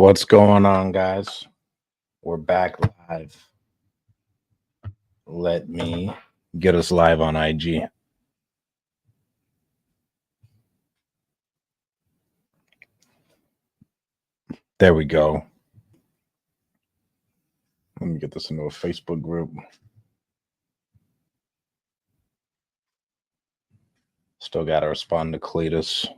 What's going on, guys? We're back live. Let me get us live on IG. There we go. Let me get this into a Facebook group. Still got to respond to Cletus.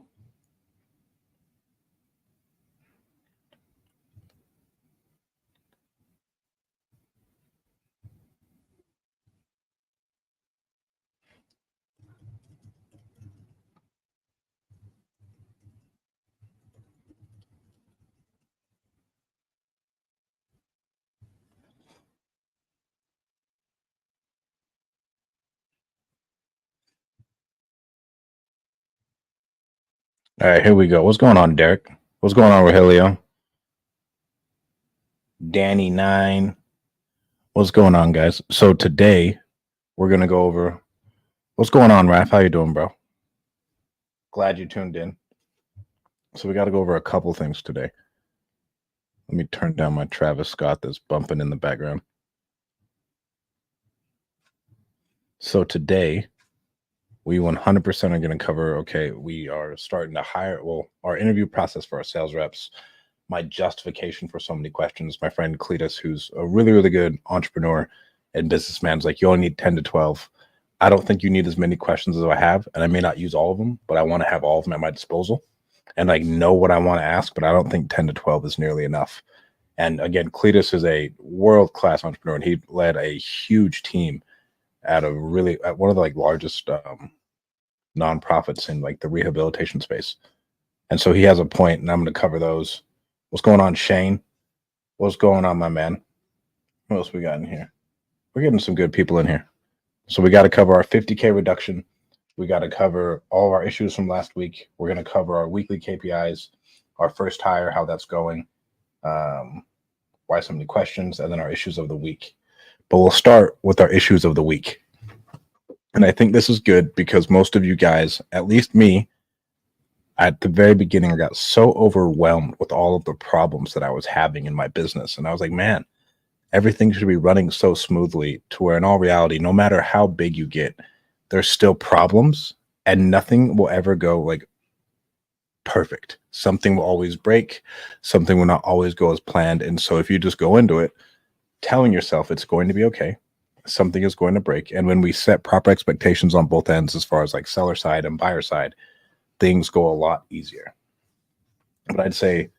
All right, here we go. What's going on, Derek? What's going on, Rogelio? Danny9. What's going on, guys? So today we're gonna go over what's going on, Raph. How you doing, bro? Glad you tuned in. So we got to go over a couple things today. Let me turn down my Travis Scott that's bumping in the background. So today we 100% are going to cover, okay, we are starting to hire, our interview process for our sales reps, my justification for so many questions. My friend Cletus, who's a really, really good entrepreneur and businessman, is like, you only need 10 to 12. I don't think you need as many questions as I have, and I may not use all of them, but I want to have all of them at my disposal and like know what I want to ask, but I don't think 10 to 12 is nearly enough. And again, Cletus is a world-class entrepreneur, and he led a huge team at one of the like largest nonprofits in like the rehabilitation space. And so he has a point, and I'm going to cover those. What's going on, Shane? What's going on, my man? What else we got in here? We're getting some good people in here. So we got to cover our 50K reduction. We got to cover all of our issues from last week. We're going to cover our weekly KPIs, our first hire, how that's going, why so many questions, and then our issues of the week. But we'll start with our issues of the week. And I think this is good because most of you guys, at least me, at the very beginning, I got so overwhelmed with all of the problems that I was having in my business. And I was like, man, everything should be running so smoothly, to where in all reality, no matter how big you get, there's still problems and nothing will ever go like perfect. Something will always break. Something will not always go as planned. And so if you just go into it telling yourself it's going to be okay, something is going to break. And when we set proper expectations on both ends, as far as like seller side and buyer side, things go a lot easier. But I'd say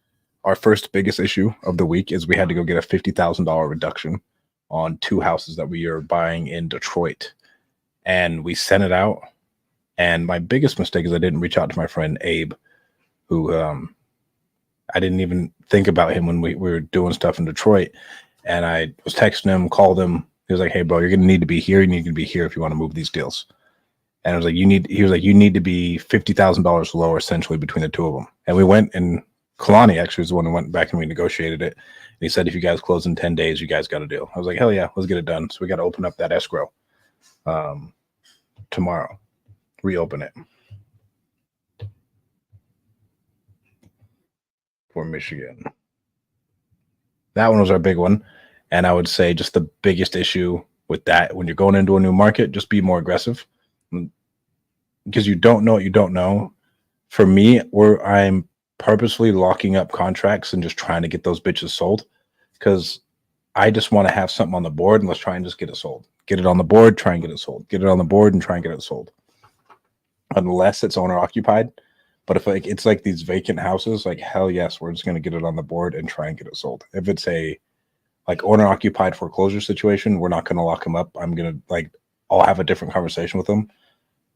our first biggest issue of the week is we had to go get a $50,000 reduction on 2 houses that we are buying in Detroit. And we sent it out. And my biggest mistake is I didn't reach out to my friend Abe, who I didn't even think about him when we were doing stuff in Detroit. And I was texting him, called him. He was like, hey, bro, you're going to need to be here. You need to be here if you want to move these deals. And I was like, you need to be $50,000 lower essentially between the two of them. And we went, and Kalani actually was the one who went back and we negotiated it. And he said, if you guys close in 10 days, you guys got a deal. I was like, hell yeah, let's get it done. So we got to open up that escrow tomorrow, reopen it for Michigan. That one was our big one. And I would say just the biggest issue with that, when you're going into a new market, just be more aggressive, because you don't know what you don't know. For me, I'm purposely locking up contracts and just trying to get those bitches sold, because I just want to have something on the board and let's try and just get it sold. Get it on the board, try and get it sold. Get it on the board and try and get it sold. Unless it's owner occupied. But if like it's like these vacant houses, like hell yes, we're just going to get it on the board and try and get it sold. If it's a like owner occupied foreclosure situation, we're not going to lock them up. I'll have a different conversation with them.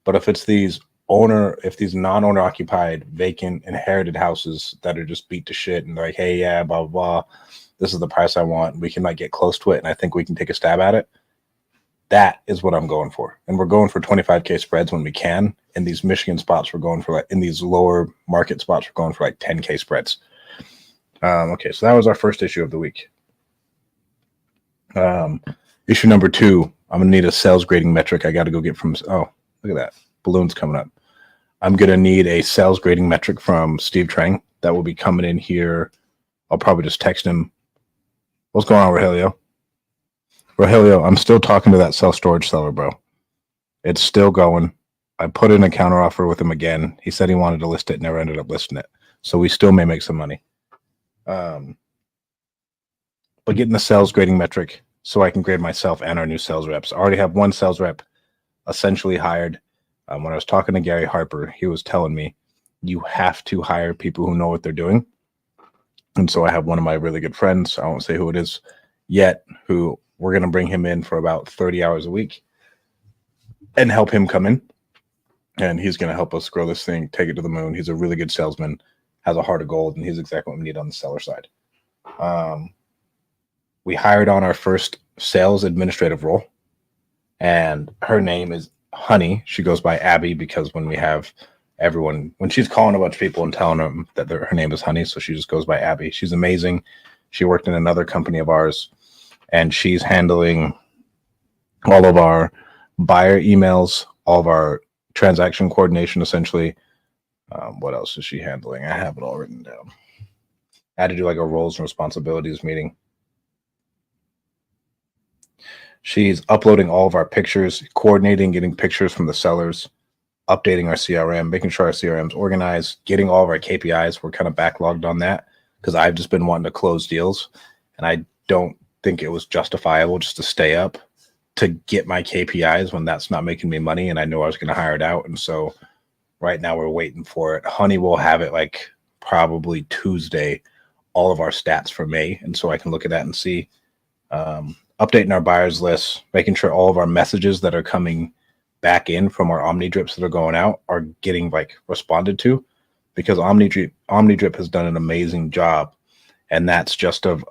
But if it's these non-owner occupied, vacant, inherited houses that are just beat to shit and they're like, hey, yeah, blah, blah, blah, this is the price I want, we can like get close to it and I think we can take a stab at it. That is what I'm going for. And we're going for 25K spreads when we can. In these Michigan spots, we're going for like, in these lower market spots, we're going for like 10K spreads. Okay, so that was our first issue of the week. Issue number 2, I'm gonna need a sales grading metric. I got to go get from, oh, look at that, balloons coming up. I'm gonna need a sales grading metric from Steve Trang that will be coming in here I'll probably just text him. What's going on, Rogelio? Rogelio, I'm still talking to that self-storage seller, bro. It's still going. I put in a counter offer with him again. He said he wanted to list it, never ended up listing it. So we still may make some money. But getting the sales grading metric so I can grade myself and our new sales reps. I already have one sales rep essentially hired. When I was talking to Gary Harper, he was telling me you have to hire people who know what they're doing. And so I have one of my really good friends, I won't say who it is yet, who we're going to bring him in for about 30 hours a week and help him come in. And he's going to help us grow this thing, take it to the moon. He's a really good salesman, has a heart of gold, and he's exactly what we need on the seller side. We hired on our first sales administrative role, and her name is Honey. She goes by Abby because when we have everyone, when she's calling a bunch of people and telling them that her name is Honey, so she just goes by Abby. She's amazing. She worked in another company of ours, and she's handling all of our buyer emails, all of our transaction coordination, essentially. What else is she handling? I have it all written down. I had to do like a roles and responsibilities meeting. She's uploading all of our pictures, coordinating, getting pictures from the sellers, updating our CRM, making sure our CRM is organized, getting all of our KPIs. We're kind of backlogged on that because I've just been wanting to close deals, and I don't think it was justifiable just to stay up to get my KPIs when that's not making me money, and I knew I was going to hire it out. And so right now we're waiting for it. Honey will have it like probably Tuesday, all of our stats for May, and so I can look at that and see. Updating our buyers list, making sure all of our messages that are coming back in from our Omni drips that are going out are getting like responded to, because Omni drip has done an amazing job. And that's just of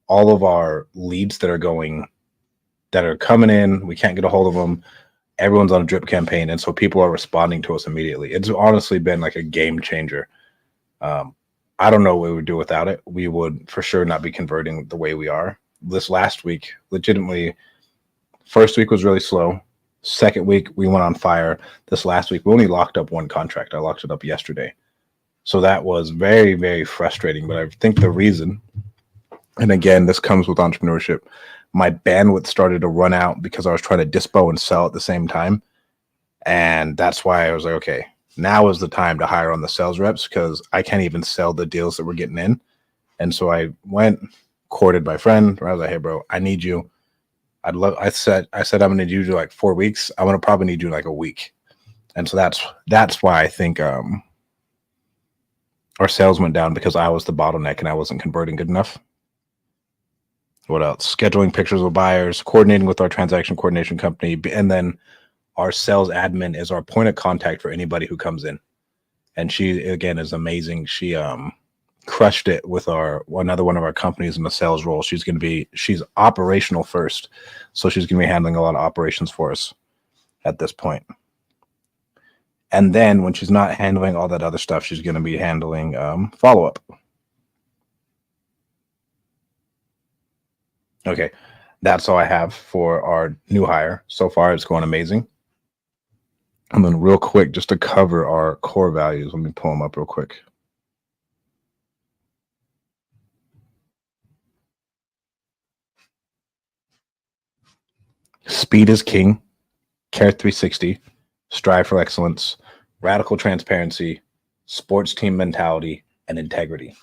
all of our leads that are coming in. We can't get a hold of them. Everyone's on a drip campaign. And so people are responding to us immediately. It's honestly been like a game changer. I don't know what we would do without it. We would for sure not be converting the way we are. This last week, legitimately, first week was really slow. Second week, we went on fire. This last week, we only locked up one contract. I locked it up yesterday. So that was very, very frustrating. But I think the reason, and again, this comes with entrepreneurship, my bandwidth started to run out because I was trying to dispo and sell at the same time. And that's why I was like, okay, now is the time to hire on the sales reps because I can't even sell the deals that we're getting in. And so I went, courted my friend. I was like, hey, bro, I need you. I said I'm going to need you to like 4 weeks. I'm going to probably need you like a week. And so that's why I think our sales went down, because I was the bottleneck and I wasn't converting good enough. What else? Scheduling pictures with buyers, coordinating with our transaction coordination company, and then our sales admin is our point of contact for anybody who comes in. And she, again, is amazing. She crushed it with another one of our companies in the sales role. She's operational first. So she's going to be handling a lot of operations for us at this point. And then when she's not handling all that other stuff, she's going to be handling follow-up. Okay, that's all I have for our new hire. So far, it's going amazing. And then real quick, just to cover our core values, let me pull them up real quick. Speed is king, Care 360, strive for excellence, radical transparency, sports team mentality, and integrity,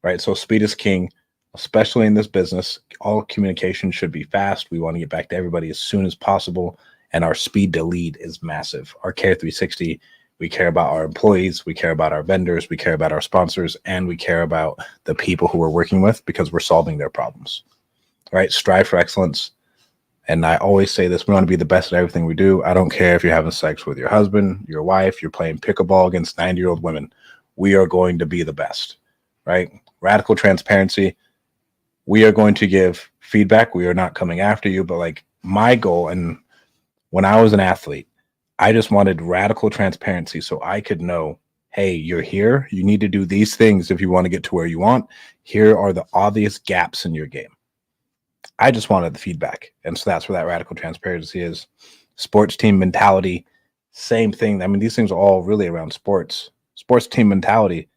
right? So speed is king, especially in this business. All communication should be fast. We want to get back to everybody as soon as possible. And our speed to lead is massive. Our Care 360, we care about our employees, we care about our vendors, we care about our sponsors, and we care about the people who we're working with because we're solving their problems, right? Strive for excellence. And I always say this, we want to be the best at everything we do. I don't care if you're having sex with your husband, your wife, you're playing pickleball against 90-year-old women. We are going to be the best, right? Radical transparency. We are going to give feedback. We are not coming after you, but like my goal, and when I was an athlete, I just wanted radical transparency so I could know, hey, you're here. You need to do these things if you want to get to where you want. Here are the obvious gaps in your game. I just wanted the feedback. And so that's where that radical transparency is. Sports team mentality, same thing. I mean, these things are all really around sports. Sports team mentality.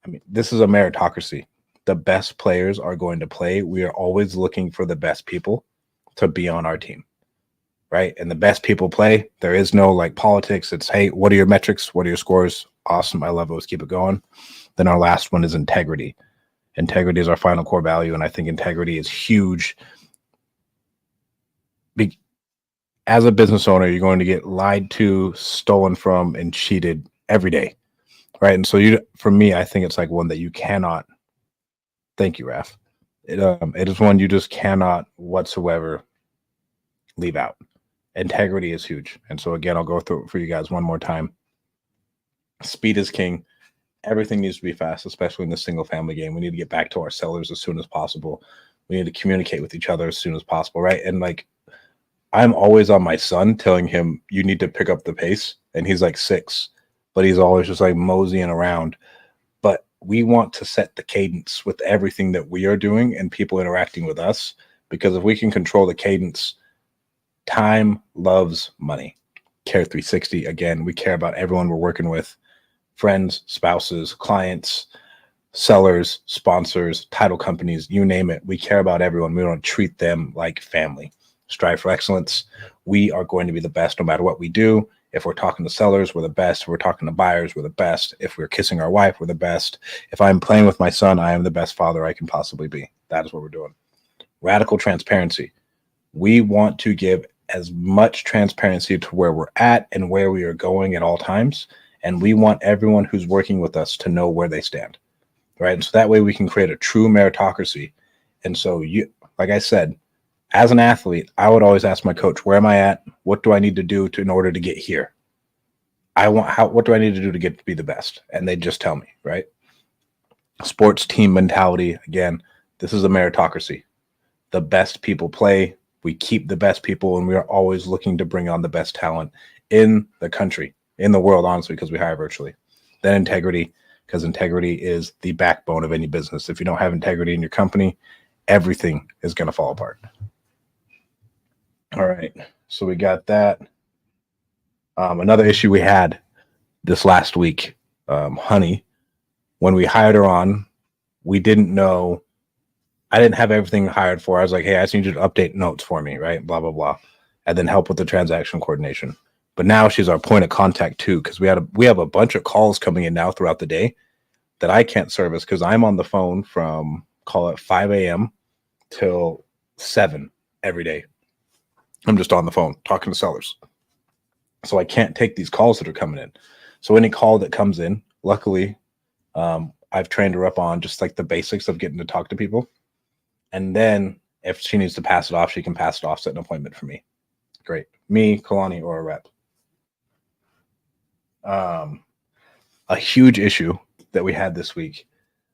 mean, this is a meritocracy. The best players are going to play. We are always looking for the best people to be on our team, right? And the best people play. There is no like politics. It's, hey, what are your metrics? What are your scores? Awesome. I love it. Let's keep it going. Then our last one is integrity. Integrity is our final core value. And I think integrity is huge. As a business owner, you're going to get lied to, stolen from, and cheated every day, right? And so for me, I think it's like one that you cannot. Thank you, Raf. It is one you just cannot whatsoever leave out. Integrity is huge. And so again, I'll go through it for you guys one more time. Speed is king. Everything needs to be fast, especially in the single family game. We need to get back to our sellers as soon as possible. We need to communicate with each other as soon as possible, right? And like, I'm always on my son telling him, you need to pick up the pace. And he's like 6, but he's always just like moseying around. But we want to set the cadence with everything that we are doing and people interacting with us, because if we can control the cadence, time loves money. Care 360, again, we care about everyone we're working with, friends, spouses, clients, sellers, sponsors, title companies, you name it. We care about everyone. We want to treat them like family. Strive for excellence. We are going to be the best no matter what we do. If we're talking to sellers, we're the best. If we're talking to buyers, we're the best. If we're kissing our wife, we're the best. If I'm playing with my son, I am the best father I can possibly be. That is what we're doing. Radical transparency. We want to give as much transparency to where we're at and where we are going at all times. And we want everyone who's working with us to know where they stand, right? And so that way we can create a true meritocracy. And so like I said, as an athlete, I would always ask my coach, where am I at? What do I need to do in order to get here? What do I need to do to be the best? And they just tell me, right? Sports team mentality. Again, this is a meritocracy. The best people play. We keep the best people, and we are always looking to bring on the best talent in the country, in the world, honestly, because we hire virtually. Then integrity, because integrity is the backbone of any business. If you don't have integrity in your company, everything is going to fall apart. All right, so we got that. Another issue we had this last week, Honey, when we hired her on, we didn't know, I didn't have everything hired for. I was like, hey, I just need you to update notes for me, right? Blah, blah, blah. And then help with the transaction coordination. But now she's our point of contact too, because we have a bunch of calls coming in now throughout the day that I can't service because I'm on the phone from, call it 5 a.m. till 7 every day. I'm just on the phone talking to sellers. So I can't take these calls that are coming in. So any call that comes in, luckily, I've trained her up on just like the basics of getting to talk to people. And then if she needs to pass it off, she can pass it off, set an appointment for me. Great. Me, Kalani, or a rep. A huge issue that we had this week,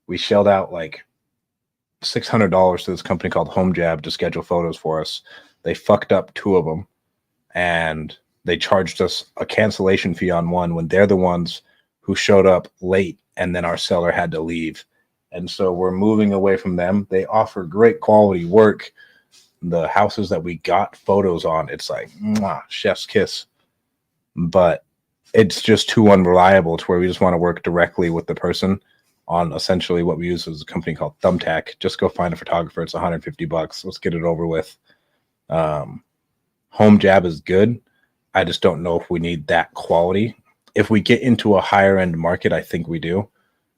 we shelled out like $600 to this company called Home Jab to schedule photos for us. They fucked up 2 of them, and they charged us a cancellation fee on one when they're the ones who showed up late, and then our seller had to leave. And so we're moving away from them. They offer great quality work. The houses that we got photos on, it's like, mwah, chef's kiss. But it's just too unreliable to where we just want to work directly with the person on essentially what we use as a company called Thumbtack. Just go find a photographer. It's $150. Let's get it over with. Home Jab is good. I just don't know if we need that quality. If we get into a higher end market, I think we do.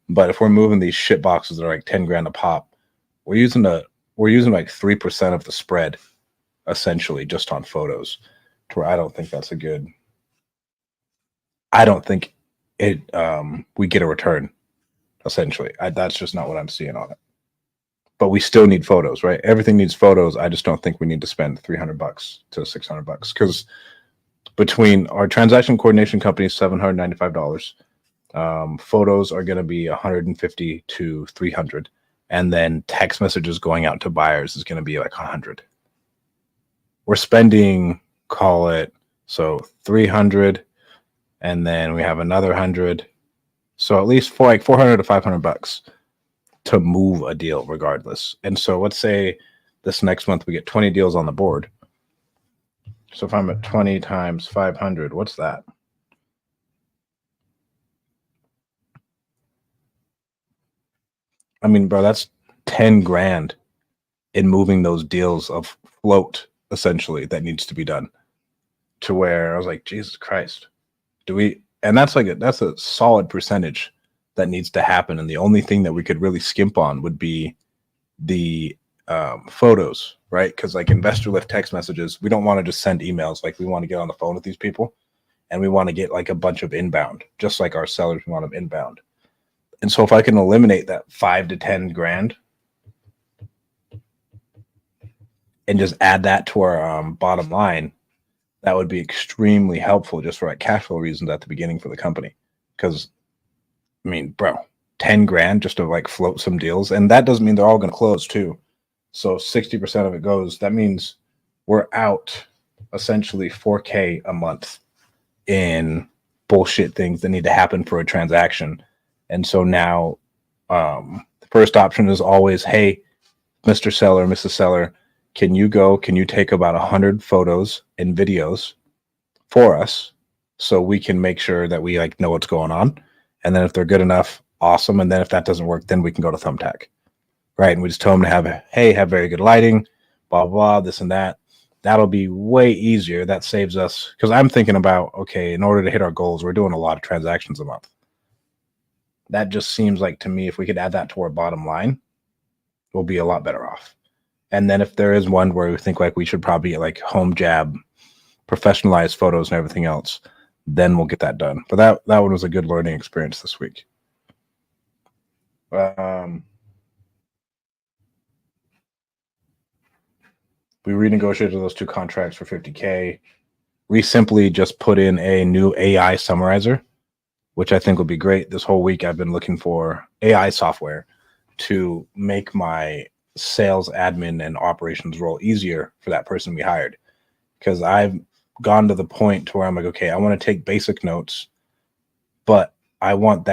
But if we're moving these shit boxes that are like 10 grand a pop, we're using like 3% of the spread essentially just on photos, to where I don't think that's I don't think we get a return essentially. That's just not what I'm seeing on it. But we still need photos, right? Everything needs photos. I just don't think we need to spend $300 to $600 because between our transaction coordination company, $795. Photos are going to be $150 to $300, and then text messages going out to buyers is going to be like $100. We're spending, call it, so $300, and then we have another $100, so at least for like $400 to $500 to move a deal, regardless. And so let's say this next month we get 20 deals on the board. So if I'm at 20 times 500, what's that? I mean, bro, that's 10 grand in moving those deals of float essentially that needs to be done, to where I was like, Jesus Christ, do we? And that's like that's a solid percentage that needs to happen. And the only thing that we could really skimp on would be the photos, right? Because like investor lift text messages, we don't want to just send emails. Like we want to get on the phone with these people, and we want to get like a bunch of inbound, just like our sellers, we want them inbound. And so if I can eliminate that 5 to 10 grand and just add that to our bottom line, that would be extremely helpful just for like cash flow reasons at the beginning for the company. Because I mean, bro, 10 grand just to like float some deals, and that doesn't mean they're all going to close too. So 60% of it goes. That means we're out essentially 4K a month in bullshit things that need to happen for a transaction. And so now the first option is always, hey, Mr. Seller, Mrs. Seller, can you take about 100 photos and videos for us so we can make sure that we like know what's going on? And then if they're good enough, awesome. And then if that doesn't work, then we can go to Thumbtack, right? And we just tell them to have very good lighting, blah, blah, this and that. That'll be way easier. That saves us, because I'm thinking about, okay, in order to hit our goals, we're doing a lot of transactions a month. That just seems like to me, if we could add that to our bottom line, we'll be a lot better off. And then if there is one where we think like we should probably get like home jab, professionalized photos and everything else, then we'll get that done. But that one was a good learning experience this week. We renegotiated those 2 contracts for $50K. We simply just put in a new AI summarizer, which I think will be great. This whole week I've been looking for AI software to make my sales admin and operations role easier for that person we hired. Because I've gone to the point to where I'm like, okay, I want to take basic notes, but I want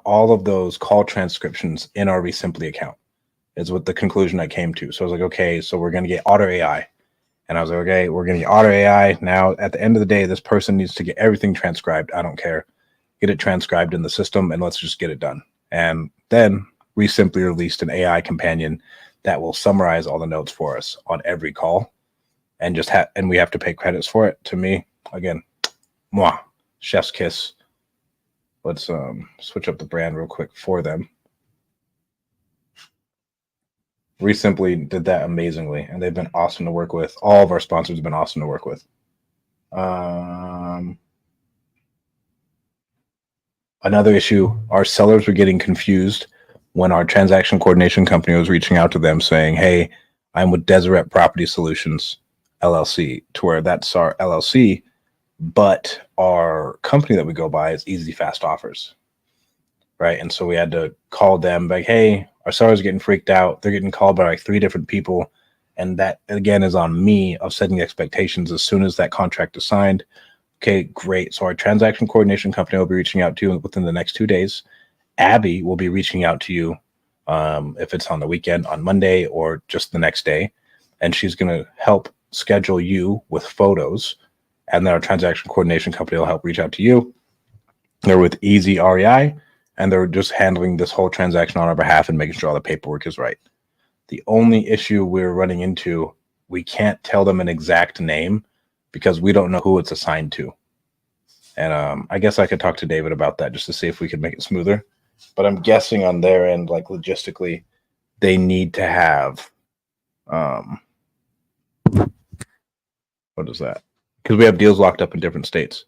all of those call transcriptions in our Resimpli account, is what the conclusion I came to. So I was like, okay, so we're going to get Otter AI. And I was like, okay, we're going to get Otter AI. Now, at the end of the day, this person needs to get everything transcribed. I don't care. Get it transcribed in the system and let's just get it done. And then we simply released an AI companion that will summarize all the notes for us on every call, and and we have to pay credits for it. To me, again, mwah, chef's kiss. Let's switch up the brand real quick for them. Resimpli did that amazingly, and they've been awesome to work with. All of our sponsors have been awesome to work with. Another issue, our sellers were getting confused when our transaction coordination company was reaching out to them saying, hey, I'm with Deseret Property Solutions, LLC, to where that's our LLC, but our company that we go by is Easy Fast Offers, right? And so we had to call them like, hey, our sellers are getting freaked out. They're getting called by like 3 different people. And that, again, is on me of setting expectations as soon as that contract is signed. Okay, great. So our transaction coordination company will be reaching out to you within the next 2 days. Abby will be reaching out to you if it's on the weekend, on Monday, or just the next day. And she's going to help schedule you with photos. And then our transaction coordination company will help reach out to you. They're with Easy REI, and they're just handling this whole transaction on our behalf and making sure all the paperwork is right. The only issue we're running into, we can't tell them an exact name because we don't know who it's assigned to. And I guess I could talk to David about that just to see if we could make it smoother. But I'm guessing on their end, like logistically, they need to have, what is that? Because we have deals locked up in different states.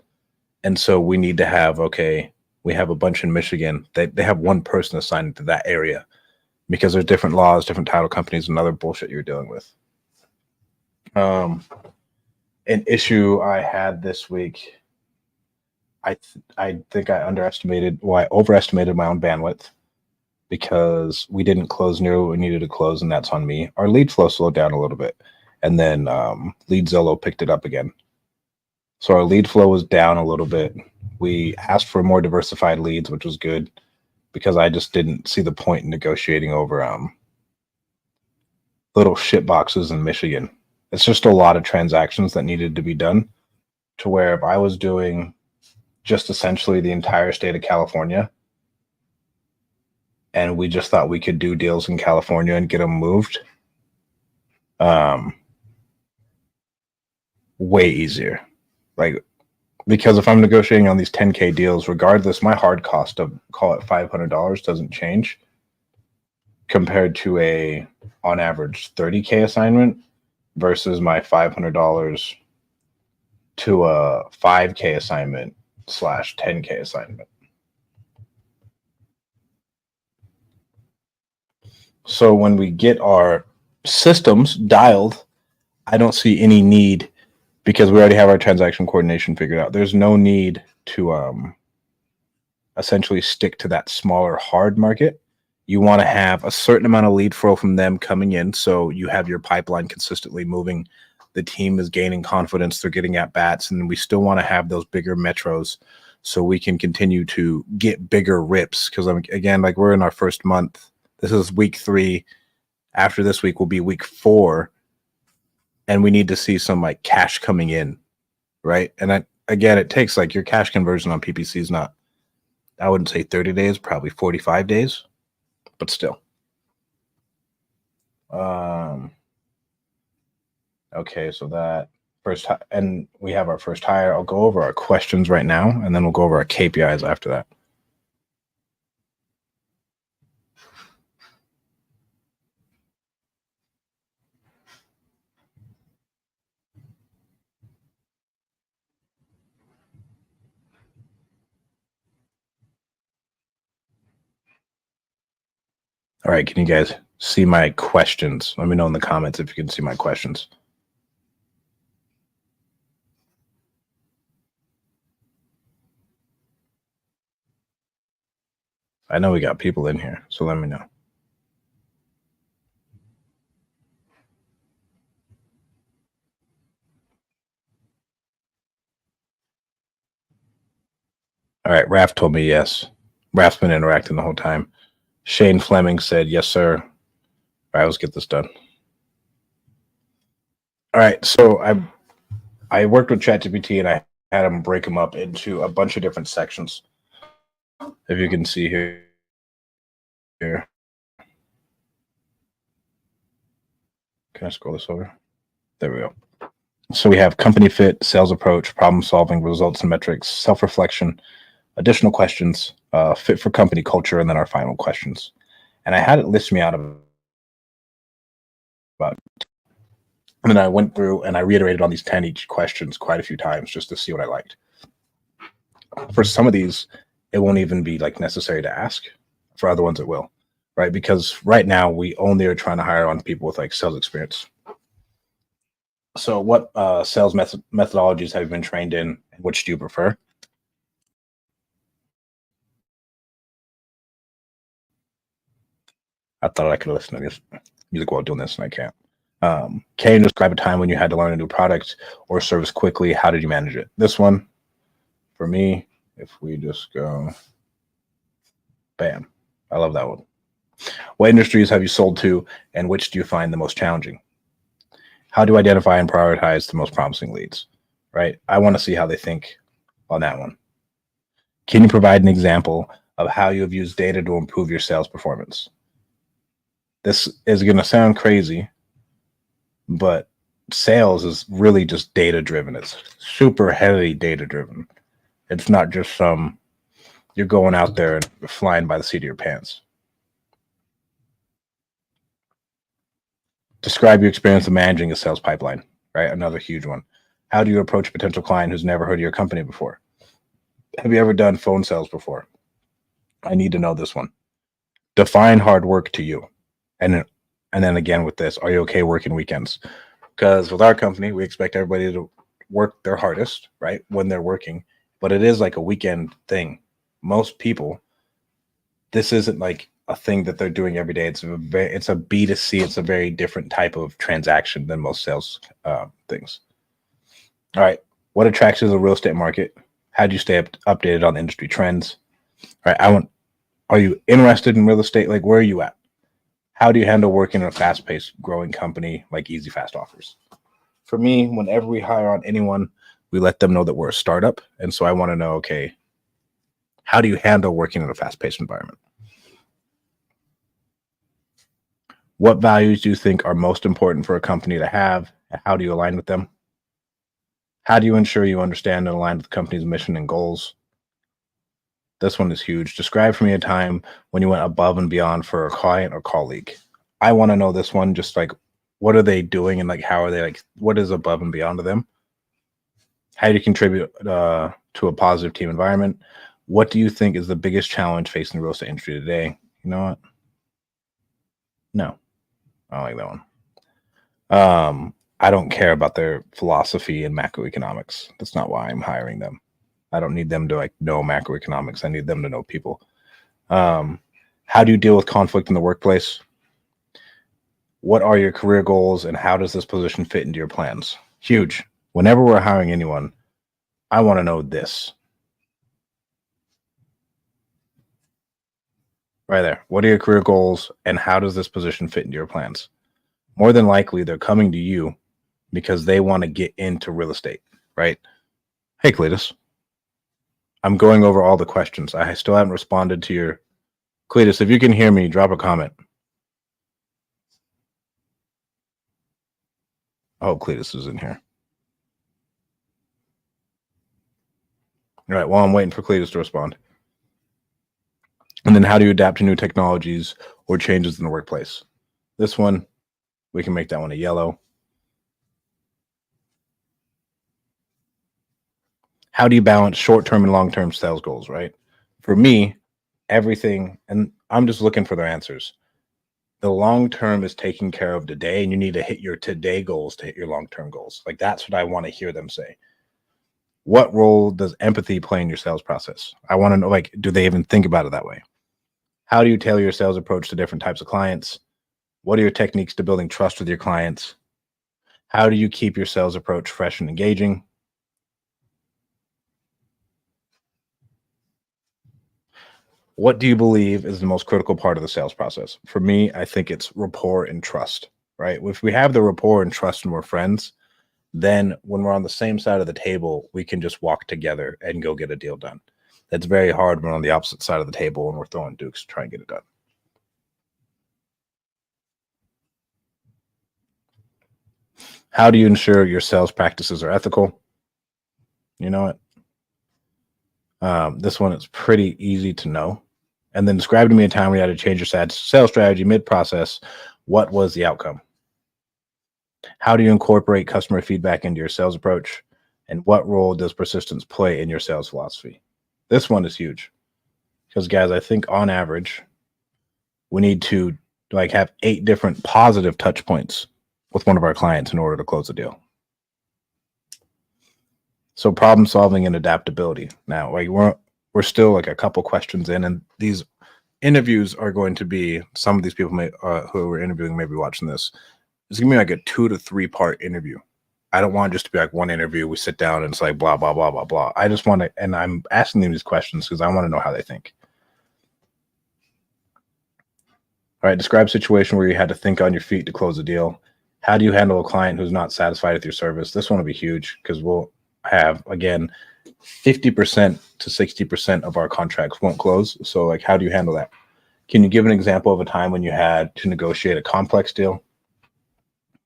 And so we need to have, okay, we have a bunch in Michigan. They have one person assigned to that area because there's different laws, different title companies, and other bullshit you're dealing with. An issue I had this week, I think I overestimated my own bandwidth because we didn't close near what we needed to close, and that's on me. Our lead flow slowed down a little bit, and then Leadzillow picked it up again. So our lead flow was down a little bit. We asked for more diversified leads, which was good because I just didn't see the point in negotiating over little shit boxes in Michigan. It's just a lot of transactions that needed to be done, to where if I was doing just essentially the entire state of California and we just thought we could do deals in California and get them moved, way easier. Like, because if I'm negotiating on these 10K deals, regardless, my hard cost of, call it $500, doesn't change compared to a on average 30K assignment versus my $500 to a 5K assignment / 10K assignment. So when we get our systems dialed, I don't see any need, because we already have our transaction coordination figured out. There's no need to essentially stick to that smaller hard market. You want to have a certain amount of lead flow from them coming in, so you have your pipeline consistently moving. The team is gaining confidence. They're getting at bats, and we still want to have those bigger metros so we can continue to get bigger rips. Because again, like, we're in our first month. This is week 3. After this week will be week 4, and we need to see some like cash coming in, right? And again, it takes, like, your cash conversion on PPC is not, I wouldn't say 30 days, probably 45 days, but still. Okay, so that first, and we have our first hire. I'll go over our questions right now, and then we'll go over our KPIs after that. All right, can you guys see my questions? Let me know in the comments if you can see my questions. I know we got people in here, so let me know. All right, Raph told me yes. Raph's been interacting the whole time. Shane Fleming said, yes, sir. All right, let's get this done. All right, so I worked with ChatGPT, and I had him break them up into a bunch of different sections. If you can see here. Can I scroll this over? There we go. So we have company fit, sales approach, problem solving, results and metrics, self-reflection, additional questions, fit for company culture, and then our final questions. And I had it list me out of about, and then I went through and I reiterated on these 10 each questions quite a few times just to see what I liked. For some of these, it won't even be like necessary to ask. For other ones, it will, right? Because right now we only are trying to hire on people with like sales experience. So what sales methodologies have you been trained in, and which do you prefer? I thought I could listen to this music while doing this, and I can't. Can you describe a time when you had to learn a new product or service quickly? How did you manage it? This one, for me, if we just go, bam, I love that one. What industries have you sold to, and which do you find the most challenging? How do you identify and prioritize the most promising leads, right? I want to see how they think on that one. Can you provide an example of how you have used data to improve your sales performance? This is going to sound crazy, but sales is really just data driven. It's super heavily data driven. It's not just some, you're going out there and flying by the seat of your pants. Describe your experience of managing a sales pipeline, right? Another huge one. How do you approach a potential client who's never heard of your company before? Have you ever done phone sales before? I need to know this one. Define hard work to you. And then again with this, are you okay working weekends? Because with our company, we expect everybody to work their hardest, right, when they're working. But it is like a weekend thing. Most people, this isn't like a thing that they're doing every day. It's a B2C. It's a very different type of transaction than most sales things. All right. What attracts you to the real estate market? How do you stay updated on industry trends? All right. Are you interested in real estate? Like, where are you at? How do you handle working in a fast-paced, growing company like Easy Fast Offers? For me, whenever we hire on anyone, we let them know that we're a startup. And so I want to know, okay, how do you handle working in a fast-paced environment? What values do you think are most important for a company to have? How do you align with them? How do you ensure you understand and align with the company's mission and goals? This one is huge. Describe for me a time when you went above and beyond for a client or colleague. I want to know this one, just like what are they doing and like how are they like what is above and beyond to them? How do you contribute to a positive team environment? What do you think is the biggest challenge facing the real estate industry today? You know what? No, I don't like that one. I don't care about their philosophy in macroeconomics. That's not why I'm hiring them. I don't need them to like know macroeconomics. I need them to know people. How do you deal with conflict in the workplace? What are your career goals and how does this position fit into your plans? Huge. Whenever we're hiring anyone, I want to know this. Right there. What are your career goals and how does this position fit into your plans? More than likely, they're coming to you because they want to get into real estate, right? Hey, Cletus. I'm going over all the questions. I still haven't responded to your Cletus. If you can hear me, drop a comment. Oh, Cletus is in here. All right. Well, I'm waiting for Cletus to respond. And then how do you adapt to new technologies or changes in the workplace? This one, we can make that one a yellow. How do you balance short-term and long-term sales goals, right? For me, everything, and I'm just looking for their answers. The long-term is taking care of today, and you need to hit your today goals to hit your long-term goals. Like that's what I want to hear them say. What role does empathy play in your sales process? I want to know, like, do they even think about it that way? How do you tailor your sales approach to different types of clients? What are your techniques to building trust with your clients? How do you keep your sales approach fresh and engaging? What do you believe is the most critical part of the sales process? For me, I think it's rapport and trust, right? If we have the rapport and trust and we're friends, then when we're on the same side of the table, we can just walk together and go get a deal done. That's very hard when we're on the opposite side of the table and we're throwing dukes to try and get it done. How do you ensure your sales practices are ethical? You know what? This one is pretty easy to know. And then describe to me a time when you had to change your sales strategy mid-process. What was the outcome? How do you incorporate customer feedback into your sales approach? And what role does persistence play in your sales philosophy? This one is huge because, guys, I think on average, we need to like have 8 different positive touch points with one of our clients in order to close the deal. So problem solving and adaptability. Now, like we're still like a couple questions in, and these interviews are going to be some of these people may who we're interviewing may be watching this. It's gonna be like a 2 to 3 part interview. I don't want it just to be like one interview. We sit down and it's like blah blah blah blah blah. I just want to, and I'm asking them these questions because I want to know how they think. All right, describe a situation where you had to think on your feet to close a deal. How do you handle a client who's not satisfied with your service? This one will be huge because we'll have, again, 50% to 60% of our contracts won't close. So like, how do you handle that? Can you give an example of a time when you had to negotiate a complex deal?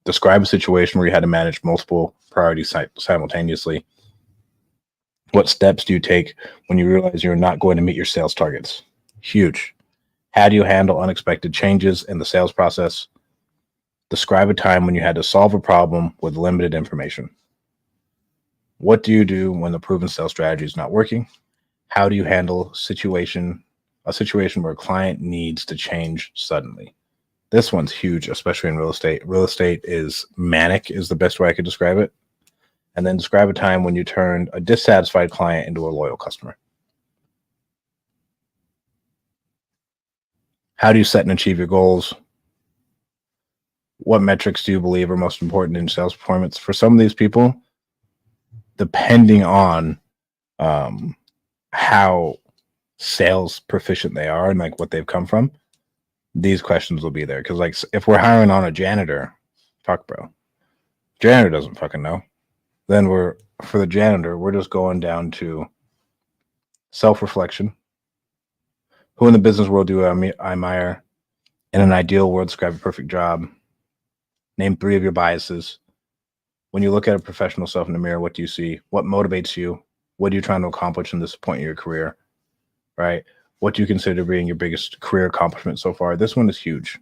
Describe a situation where you had to manage multiple priorities simultaneously. What steps do you take when you realize you're not going to meet your sales targets? Huge. How do you handle unexpected changes in the sales process? Describe a time when you had to solve a problem with limited information. What do you do when the proven sales strategy is not working? How do you handle a situation where a client needs to change suddenly? This one's huge, especially in real estate. Real estate is manic, is the best way I could describe it. And then describe a time when you turned a dissatisfied client into a loyal customer. How do you set and achieve your goals? What metrics do you believe are most important in sales performance? For some of these people, depending on how sales proficient they are and like what they've come from, these questions will be there. Because like if we're hiring on a janitor, fuck bro, janitor doesn't fucking know. Then for the janitor, we're just going down to self-reflection. Who in the business world do I admire? In an ideal world, describe a perfect job. Name 3 of your biases. When you look at a professional self in the mirror, what do you see? What motivates you? What are you trying to accomplish in this point in your career? Right? What do you consider being your biggest career accomplishment so far? This one is huge.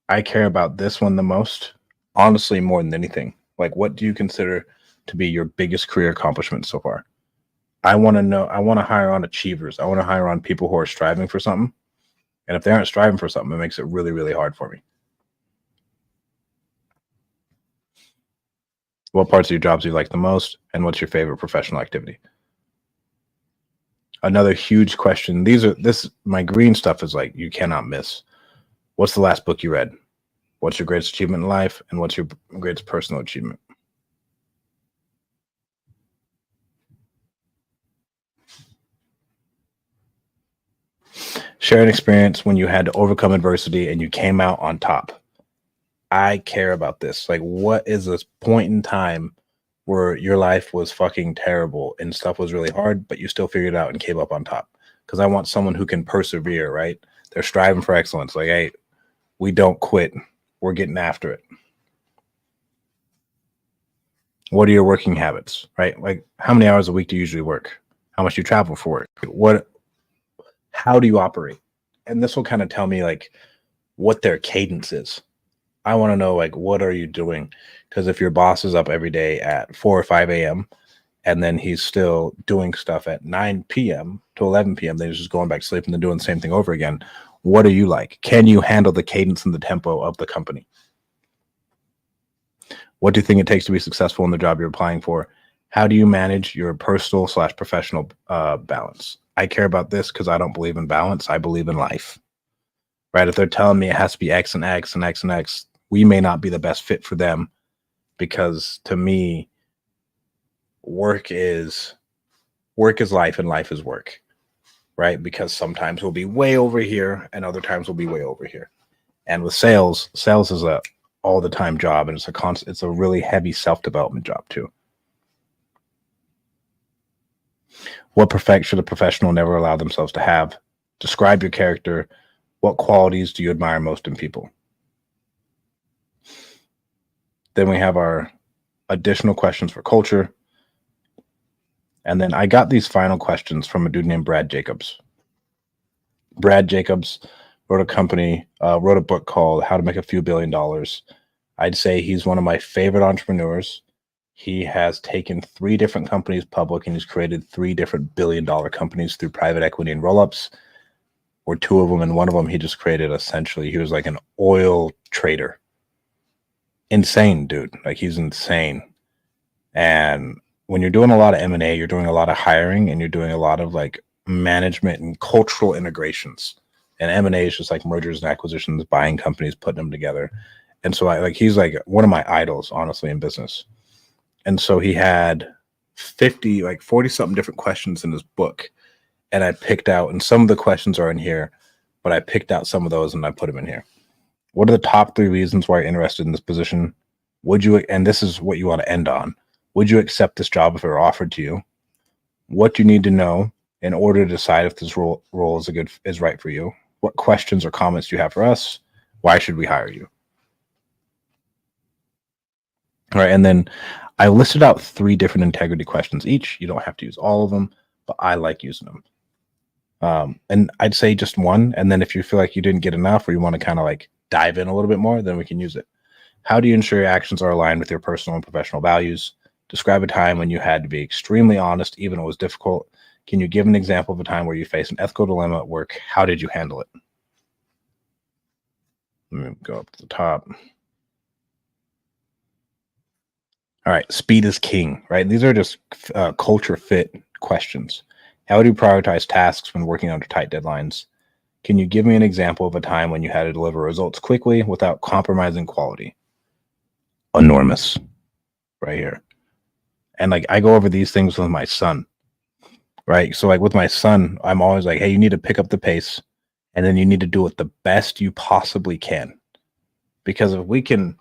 I care about this one the most, honestly, more than anything. Like, what do you consider to be your biggest career accomplishment so far? I want to know. I want to hire on achievers. I want to hire on people who are striving for something. And if they aren't striving for something, it makes it really, really hard for me. What parts of your jobs do you like the most? And what's your favorite professional activity? Another huge question. My green stuff is like, you cannot miss. What's the last book you read? What's your greatest achievement in life? And what's your greatest personal achievement? Share an experience when you had to overcome adversity and you came out on top. I care about this. Like, what is this point in time where your life was fucking terrible and stuff was really hard, but you still figured it out and came up on top? Because I want someone who can persevere, right? They're striving for excellence. Like, hey, we don't quit. We're getting after it. What are your working habits, right? Like, how many hours a week do you usually work? How much do you travel for work? How do you operate? And this will kind of tell me like what their cadence is. I want to know, like, what are you doing? Because if your boss is up every day at 4 or 5 a.m. and then he's still doing stuff at 9 p.m. to 11 p.m., then he's just going back to sleep and then doing the same thing over again. What are you like? Can you handle the cadence and the tempo of the company? What do you think it takes to be successful in the job you're applying for? How do you manage your personal/professional balance? I care about this because I don't believe in balance. I believe in life, right? If they're telling me it has to be X and X and X and X, we may not be the best fit for them, because to me, work is life and life is work, right? Because sometimes we'll be way over here and other times we'll be way over here. And with sales is a all the time job, and it's a really heavy self-development job too. What perfect should a professional never allow themselves to have? Describe your character. What qualities do you admire most in people? Then we have our additional questions for culture. And then I got these final questions from a dude named Brad Jacobs. Brad Jacobs wrote a book called How to Make a Few Billion Dollars. I'd say he's one of my favorite entrepreneurs. He has taken 3 different companies public, and he's created 3 different billion-dollar companies through private equity and roll-ups, or 2 of them. And one of them he just created, essentially, he was like an oil trader. Insane, dude. Like, he's insane. And when you're doing a lot of M&A, you're doing a lot of hiring, and you're doing a lot of like management and cultural integrations. And M&A is just like mergers and acquisitions, buying companies, putting them together. And so he's like one of my idols, honestly, in business. And so he had 40 something different questions in his book. And I picked out, and some of the questions are in here, but I picked out some of those and I put them in here. What are the top 3 reasons why you're interested in this position? And this is what you want to end on. Would you accept this job if it were offered to you? What do you need to know in order to decide if this role is right for you? What questions or comments do you have for us? Why should we hire you? All right. And then I listed out 3 different integrity questions each. You don't have to use all of them, but I like using them. And I'd say just one. And then if you feel like you didn't get enough, or you want to kind of like dive in a little bit more, then we can use it. How do you ensure your actions are aligned with your personal and professional values? Describe a time when you had to be extremely honest, even if it was difficult. Can you give an example of a time where you faced an ethical dilemma at work? How did you handle it? Let me go up to the top. All right, speed is king, right? These are just culture fit questions. How do you prioritize tasks when working under tight deadlines? Can you give me an example of a time when you had to deliver results quickly without compromising quality? Enormous, right here. And like, I go over these things with my son, right? So like with my son, I'm always like, hey, you need to pick up the pace, and then you need to do it the best you possibly can. Because if we can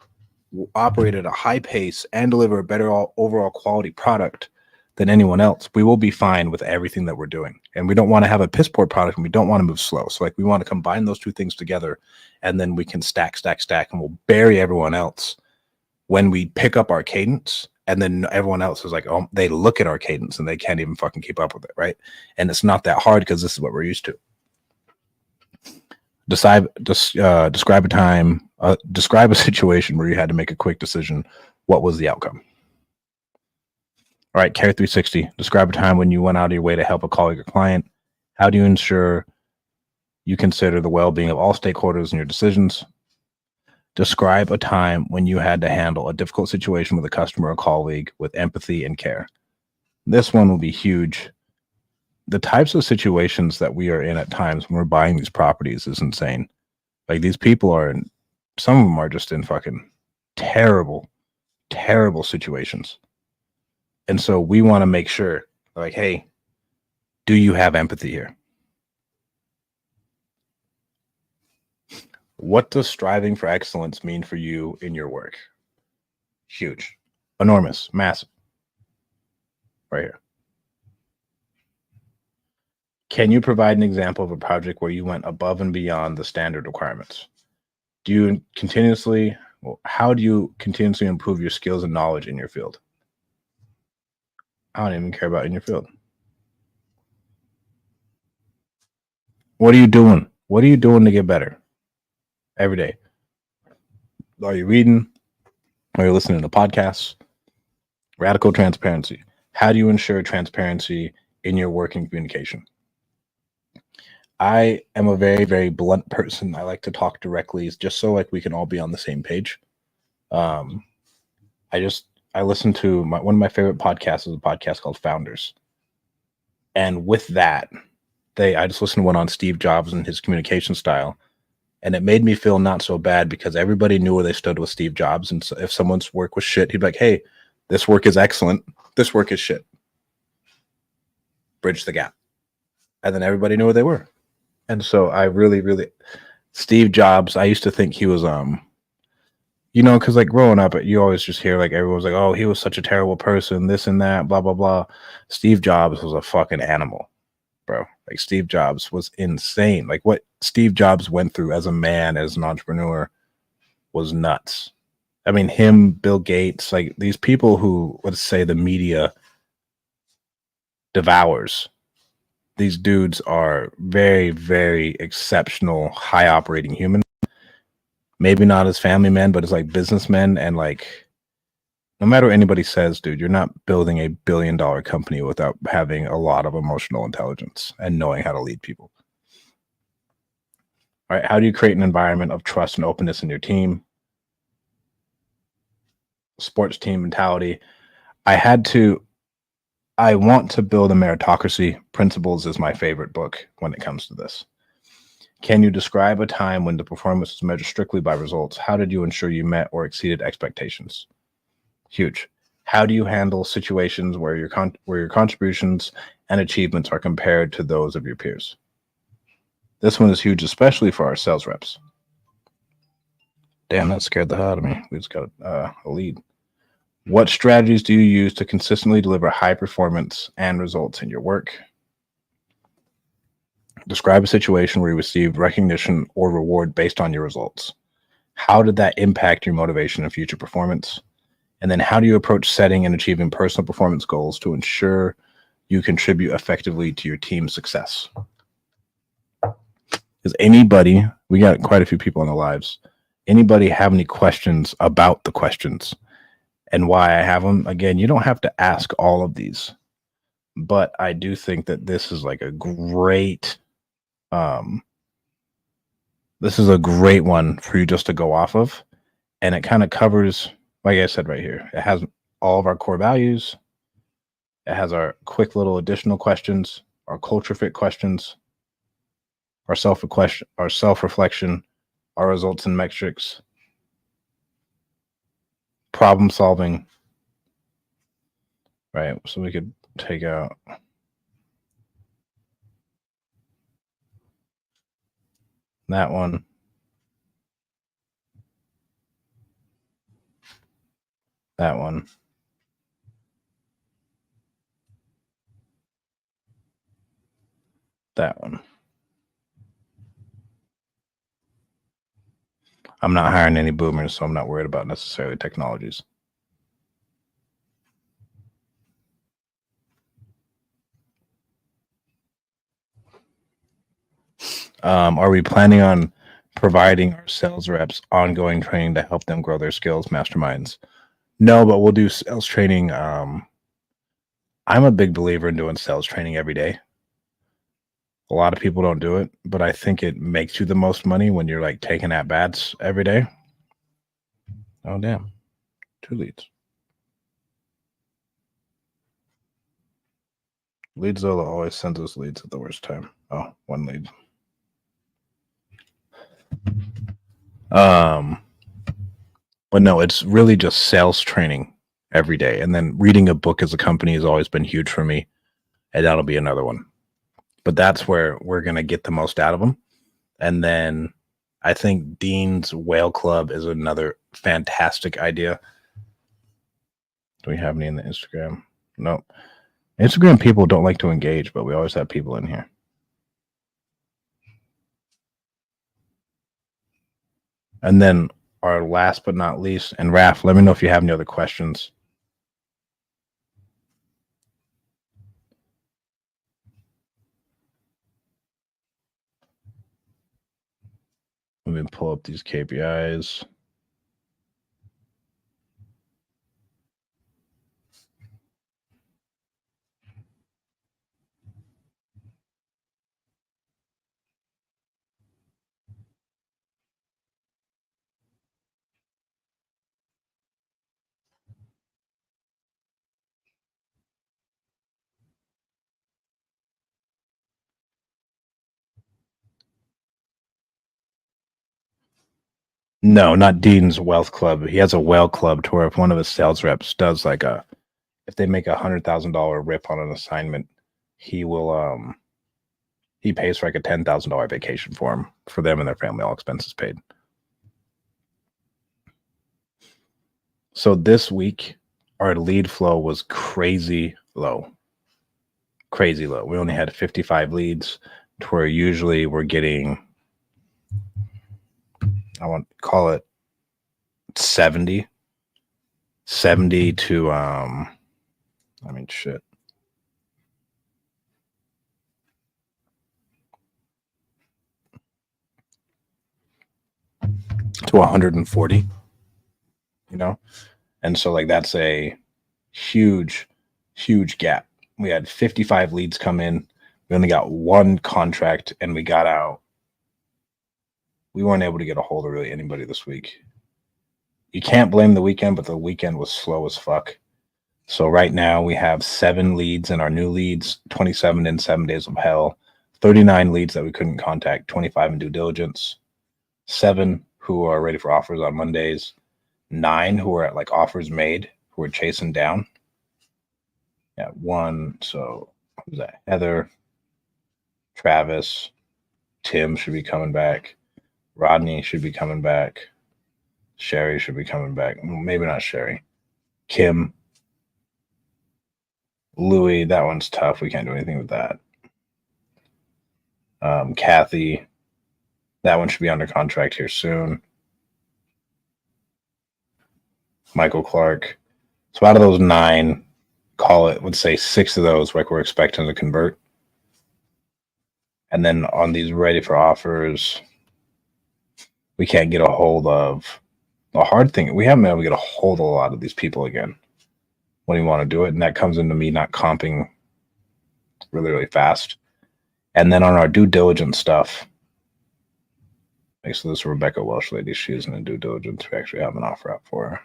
operate at a high pace and deliver a better overall quality product, than anyone else, we will be fine with everything that we're doing. And we don't want to have a piss poor product, and we don't want to move slow. So like we want to combine those two things together, and then we can stack, and we'll bury everyone else when we pick up our cadence. And then everyone else is like, oh, they look at our cadence and they can't even fucking keep up with it, right? And it's not that hard because this is what we're used to. Describe a time, describe a situation where you had to make a quick decision. What was the outcome? All right, Care 360. Describe a time when you went out of your way to help a colleague or client. How do you ensure you consider the well-being of all stakeholders in your decisions? Describe a time when you had to handle a difficult situation with a customer or colleague with empathy and care. This one will be huge. The types of situations that we are in at times when we're buying these properties is insane. Like these people are in, some of them are just in fucking terrible, terrible situations. And so we want to make sure, like, hey, do you have empathy here? What does striving for excellence mean for you in your work? Huge, enormous, massive. Right here. Can you provide an example of a project where you went above and beyond the standard requirements? Do you continuously, how do you continuously improve your skills and knowledge in your field? I don't even care about in your field. What are you doing? What are you doing to get better every day? Are you reading? Are you listening to podcasts? Radical transparency. How do you ensure transparency in your working communication? I am a very, very blunt person. I like to talk directly just so like we can all be on the same page. I listen to one of my favorite podcasts is a podcast called Founders. And with that, I just listened to one on Steve Jobs and his communication style. And it made me feel not so bad because everybody knew where they stood with Steve Jobs. And so if someone's work was shit, he'd be like, hey, this work is excellent. This work is shit. Bridge the gap. And then everybody knew where they were. And so I really, Steve Jobs, I used to think he was, because like growing up, you always just hear like everyone's like, oh, he was such a terrible person, this and that, blah, blah, blah. Steve Jobs was a fucking animal, bro. Like Steve Jobs was insane. Like what Steve Jobs went through as a man, as an entrepreneur was nuts. I mean, him, Bill Gates, like these people who, let's say, the media devours. These dudes are very, very exceptional, high operating humans. Maybe not as family men, but as like businessmen. And like, no matter what anybody says, dude, you're not building a billion-dollar company without having a lot of emotional intelligence and knowing how to lead people. All right. How do you create an environment of trust and openness in your team? Sports team mentality. I want to build a meritocracy. Principles is my favorite book when it comes to this. Can you describe a time when the performance was measured strictly by results? How did you ensure you met or exceeded expectations? Huge. How do you handle situations where your contributions and achievements are compared to those of your peers? This one is huge, especially for our sales reps. Damn, that scared the hell out of me. We just got a lead. What strategies do you use to consistently deliver high performance and results in your work? Describe a situation where you received recognition or reward based on your results. How did that impact your motivation and future performance? And then how do you approach setting and achieving personal performance goals to ensure you contribute effectively to your team's success? Does anybody, we got quite a few people in the lives, anybody have any questions about the questions and why I have them? Again, you don't have to ask all of these, but I do think that this is like a great, this is a great one for you just to go off of. And it kind of covers, like I said right here, it has all of our core values. It has our quick little additional questions, our culture fit questions, our self-reflection, our results and metrics, problem solving. Right. So we could take out that one. That one. that one. I'm not hiring any boomers, so I'm not worried about necessarily technologies. Are we planning on providing our sales reps ongoing training to help them grow their skills, masterminds? No, but we'll do sales training. I'm a big believer in doing sales training every day. A lot of people don't do it, but I think it makes you the most money when you're like taking at bats every day. Oh, damn. 2 leads. Leadzola always sends us leads at the worst time. Oh, 1 lead. But no, it's really just sales training every day. And then reading a book as a company has always been huge for me. And that'll be another one. But that's where we're going to get the most out of them. And then I think Dean's Whale Club is another fantastic idea. Do we have any in the Instagram? No. Instagram people don't like to engage, but we always have people in here. And then our last but not least, and Raph, let me know if you have any other questions. Let me pull up these KPIs. No, not Dean's Wealth Club. He has a whale club to where if one of his sales reps does like if they make $100,000 rip on an assignment, he will he pays for like a $10,000 vacation for them and their family, all expenses paid. So this week, our lead flow was crazy low. Crazy low. We only had 55 leads, to where usually we're getting, I want to call it 70 to shit. To 140, and so like that's a huge gap. We had 55 leads come in, we only got 1 contract, and we got out. We weren't able to get a hold of really anybody this week. You can't blame the weekend, but the weekend was slow as fuck. So right now we have 7 leads in our new leads, 27 in 7 days of hell, 39 leads that we couldn't contact, 25 in due diligence, 7 who are ready for offers on Mondays, 9 who are at like offers made, who are chasing down. Yeah, 1. So who's that? Heather, Travis, Tim should be coming back. Rodney should be coming back. Sherry should be coming back. Maybe not Sherry. Kim. Louis, that one's tough. We can't do anything with that. Kathy, that one should be under contract here soon. Michael Clark. So out of those 9, call it, let's say 6 of those like we're expecting to convert. And then on these ready for offers, we can't get a hold of. The hard thing, we haven't been able to get a hold of a lot of these people again when you want to do it. And that comes into me not comping really fast. And then on our due diligence stuff, okay, so this Rebecca Welsh lady, she isn't in due diligence. We actually have an offer out for her.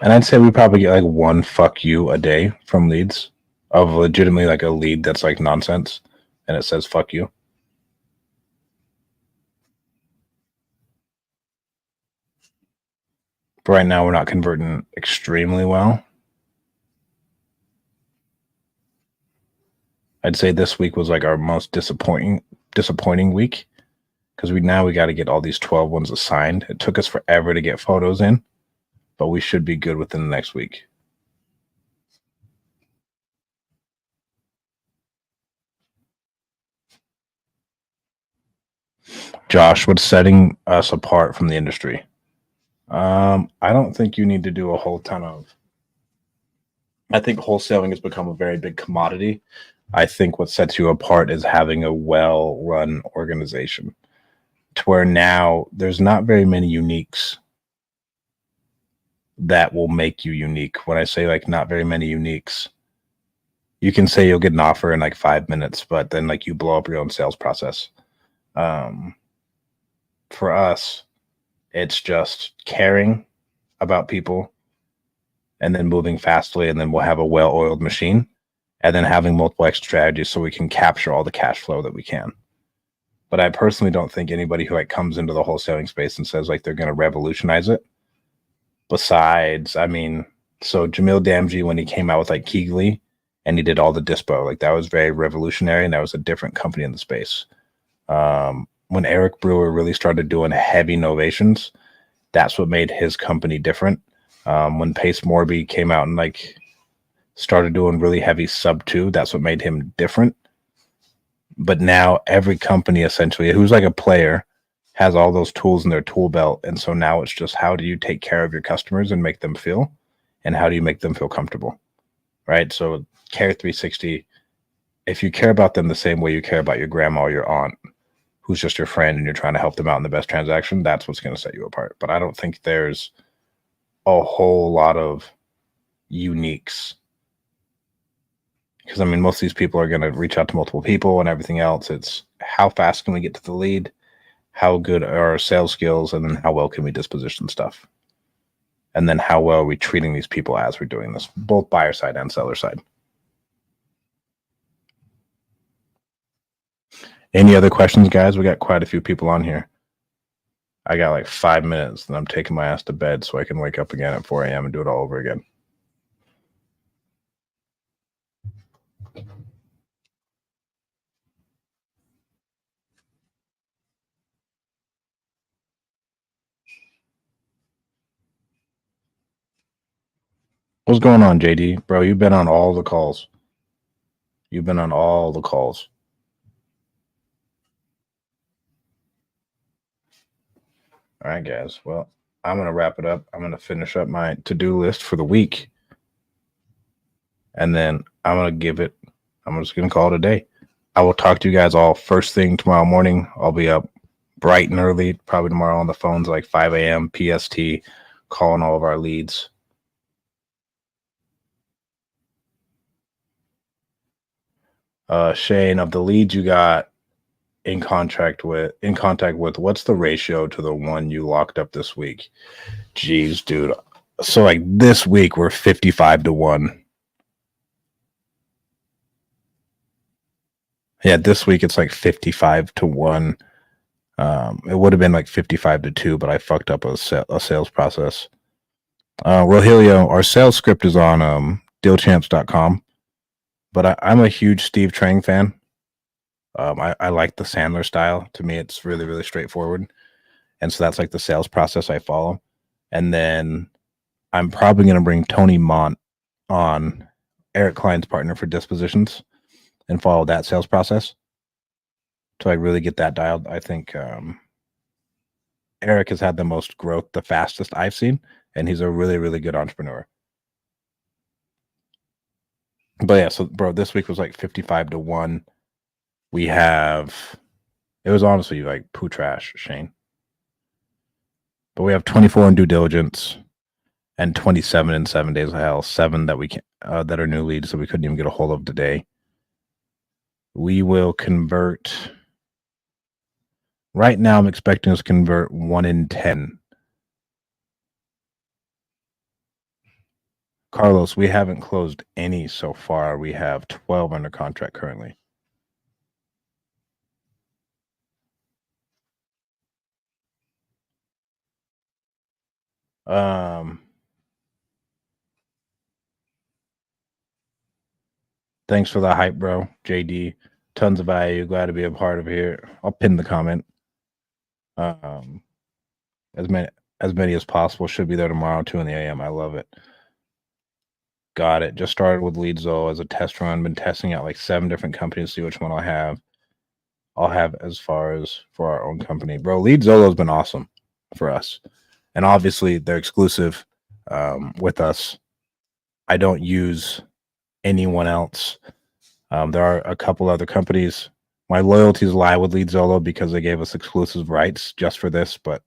And I'd say we probably get like 1 fuck you a day from leads, of legitimately like a lead that's like nonsense and it says fuck you. But right now we're not converting extremely well. I'd say this week was like our most disappointing disappointing week because we got to get all these 12 ones assigned. It took us forever to get photos in, but we should be good within the next week. Josh, what's setting us apart from the industry? I don't think you need to do a whole ton of. I think wholesaling has become a very big commodity. I think what sets you apart is having a well run organization to where now there's not very many uniques that will make you unique. When I say like not very many uniques, you can say you'll get an offer in like 5 minutes, but then like you blow up your own sales process. For us, it's just caring about people and then moving fastly, and then we'll have a well-oiled machine, and then having multiple exit strategies so we can capture all the cash flow that we can. But I personally don't think anybody who like comes into the wholesaling space and says like they're going to revolutionize it. Besides, I mean, so Jamil Damji, when he came out with like Keegly and he did all the dispo, like that was very revolutionary, and that was a different company in the space. When Eric Brewer really started doing heavy novations, that's what made his company different. When Pace Morby came out and like started doing really heavy sub 2, that's what made him different. But now every company essentially who's like a player has all those tools in their tool belt. And so now it's just how do you take care of your customers and make them feel, and how do you make them feel comfortable, right? So Care 360, if you care about them the same way you care about your grandma or your aunt, who's just your friend and you're trying to help them out in the best transaction, that's what's going to set you apart. But I don't think there's a whole lot of uniques. Because I mean, most of these people are going to reach out to multiple people and everything else. It's how fast can we get to the lead? How good are our sales skills? And then how well can we disposition stuff? And then how well are we treating these people as we're doing this, both buyer side and seller side? Any other questions, guys? We got quite a few people on here. I got like 5 minutes and I'm taking my ass to bed so I can wake up again at 4 a.m. and do it all over again. What's going on, JD? Bro, you've been on all the calls. You've been on all the calls. All right, guys. Well, I'm going to wrap it up. I'm going to finish up my to-do list for the week. And then I'm just going to call it a day. I will talk to you guys all first thing tomorrow morning. I'll be up bright and early, probably tomorrow on the phones like 5 a.m. PST, calling all of our leads. Shane, of the leads you got in contact with, what's the ratio to the one you locked up this week? Jeez, dude. So like this week we're 55-1. Yeah, this week it's like 55-1. It would have been like 55-2, but I fucked up a sales process. Rogelio, our sales script is on dealchamps.com, but I'm a huge Steve Trang fan. I like the Sandler style. To me, it's really, really straightforward. And so that's like the sales process I follow. And then I'm probably going to bring Tony Mont on, Eric Klein's partner for dispositions, and follow that sales process to like really get that dialed. I think Eric has had the most growth, the fastest I've seen, and he's a really, really good entrepreneur. But yeah, so bro, this week was like 55-1. We have, it was honestly like poo trash, Shane. But we have 24 in due diligence and 27 in 7 days of hell, 7 that we can that are new leads that we couldn't even get a hold of today. We will convert. Right now, I'm expecting us to convert 1 in 10. Carlos, we haven't closed any so far. We have 12 under contract currently. Thanks for the hype, bro. JD. Tons of value. Glad to be a part of here. I'll pin the comment. Um, as many as possible. Should be there tomorrow, 2 in the AM. I love it. Got it. Just started with Leadzo as a test run. Been testing out like 7 different companies, see which one I'll have. I'll have as far as for our own company. Bro, Leadzolo has been awesome for us. And obviously they're exclusive with us. I don't use anyone else. There are a couple other companies. My loyalties lie with Leadzolo because they gave us exclusive rights just for this, but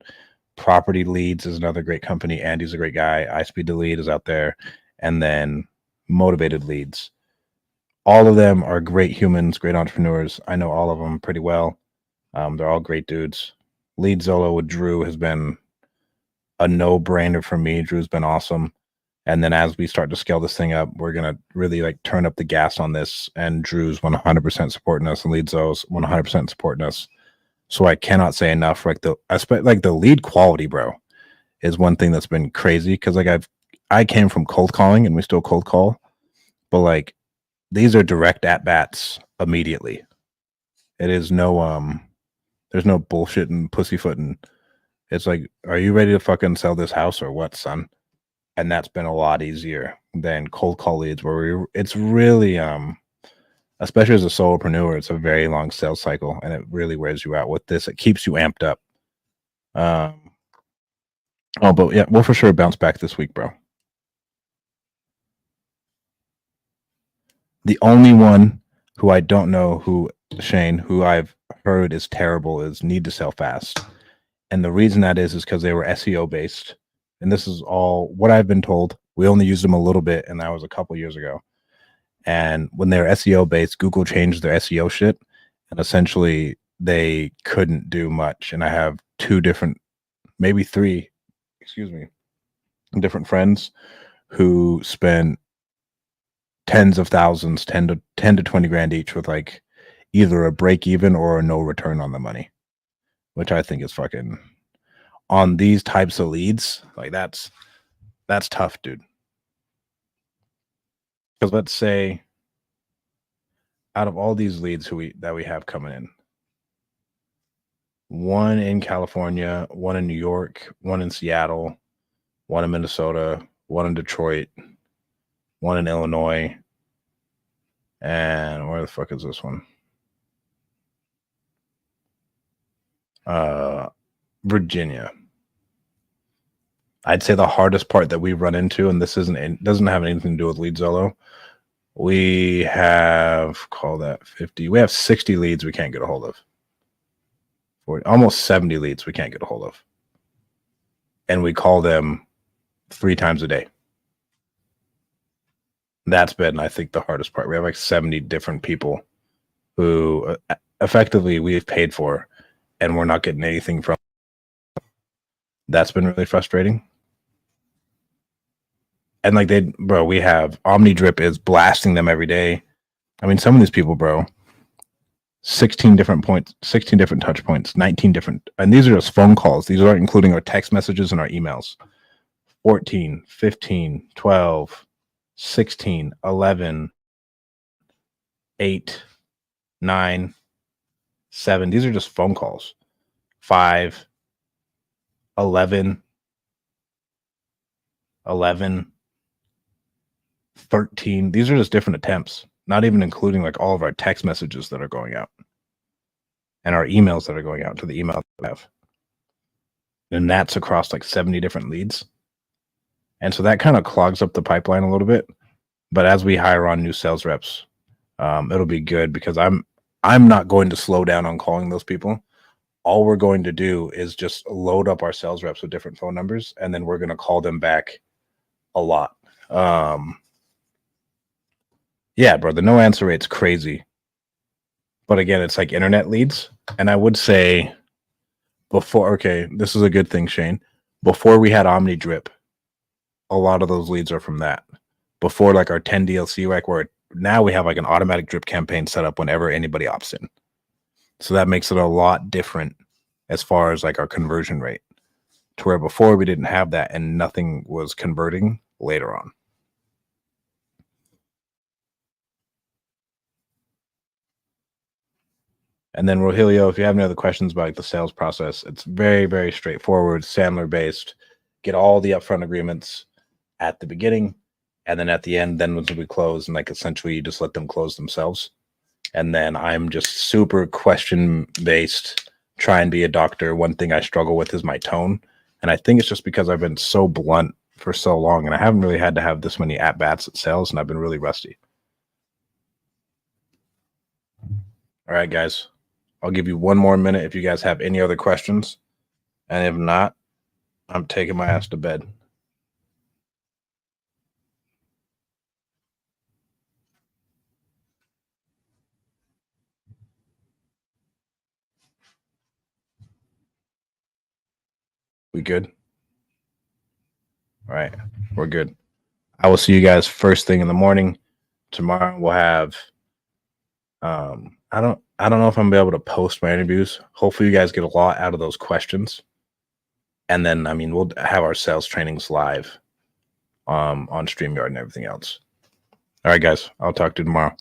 Property Leads is another great company. Andy's a great guy. iSpeed to Lead is out there. And then Motivated Leads. All of them are great humans, great entrepreneurs. I know all of them pretty well. They're all great dudes. Leadzolo with Drew has been a no-brainer for me. Drew's been awesome. And then as we start to scale this thing up, we're gonna really like turn up the gas on this. And Drew's 100% supporting us, and Leadzolo's 100% supporting us. So I cannot say enough. Like the lead quality, bro, is one thing that's been crazy because like I came from cold calling and we still cold call, but like these are direct at bats immediately. It is no there's no bullshit and pussyfooting. It's like, are you ready to fucking sell this house or what, son? And that's been a lot easier than cold call leads where it's really especially as a solopreneur, it's a very long sales cycle and it really wears you out. With this, it keeps you amped up. But yeah, we'll for sure bounce back this week, bro. The only one who I don't know who I've heard is terrible is Need to Sell Fast. And the reason that is because they were SEO based. And this is all what I've been told. We only used them a little bit, and that was a couple years ago. And when they're SEO based, Google changed their SEO shit, and essentially they couldn't do much. And I have 2 different, maybe 3, different friends who spent tens of thousands, 10 to 20 grand each with like either a break even or a no return on the money, which I think is fucking on these types of leads. Like that's tough, dude. Because let's say out of all these leads that we have coming in, 1 in California, 1 in New York, 1 in Seattle, 1 in Minnesota, 1 in Detroit, 1 in Illinois, and where the fuck is this one? Virginia. I'd say the hardest part that we run into, and this doesn't have anything to do with Leadzolo. We have, call that 50. We have 60 leads we can't get a hold of. 40, almost 70 leads we can't get a hold of. And we call them 3 times a day. That's been, I think, the hardest part. We have like 70 different people who effectively we've paid for, and we're not getting anything from. That's been really frustrating. And like we have OmniDrip is blasting them every day. I mean, some of these people, bro, 16 different points, 16 different touch points, 19 different, and these are just phone calls. These aren't including our text messages and our emails. 14, 15, 12, 16, 11, 8, 9, 7. These are just phone calls. 5, 11, 13. These are just different attempts, not even including like all of our text messages that are going out and our emails that are going out to the email that we have. And that's across like 70 different leads. And so that kind of clogs up the pipeline a little bit. But as we hire on new sales reps, it'll be good because I'm not going to slow down on calling those people. All we're going to do is just load up our sales reps with different phone numbers, and then we're going to call them back a lot. Yeah, bro, the no answer rate's crazy. But again, it's like internet leads. And I would say this is a good thing, Shane. Before we had OmniDrip, a lot of those leads are from that. Before like our 10 DLC, like where now we have like an automatic drip campaign set up whenever anybody opts in. So that makes it a lot different as far as like our conversion rate, to where before we didn't have that and nothing was converting later on. And then Rogelio, if you have any other questions about like, the sales process, it's very, very straightforward, Sandler based. Get all the upfront agreements at the beginning, and then at the end, then once we close, and like essentially you just let them close themselves. And then I'm just super question based, try and be a doctor. One thing I struggle with is my tone. And I think it's just because I've been so blunt for so long, and I haven't really had to have this many at bats at sales, and I've been really rusty. All right, guys, I'll give you one more minute if you guys have any other questions. And if not, I'm taking my ass to bed. We good? All right, we're good. I will see you guys first thing in the morning. Tomorrow we'll have I don't know if I'm gonna be able to post my interviews. Hopefully you guys get a lot out of those questions. And then I mean we'll have our sales trainings live on StreamYard and everything else. All right, guys. I'll talk to you tomorrow.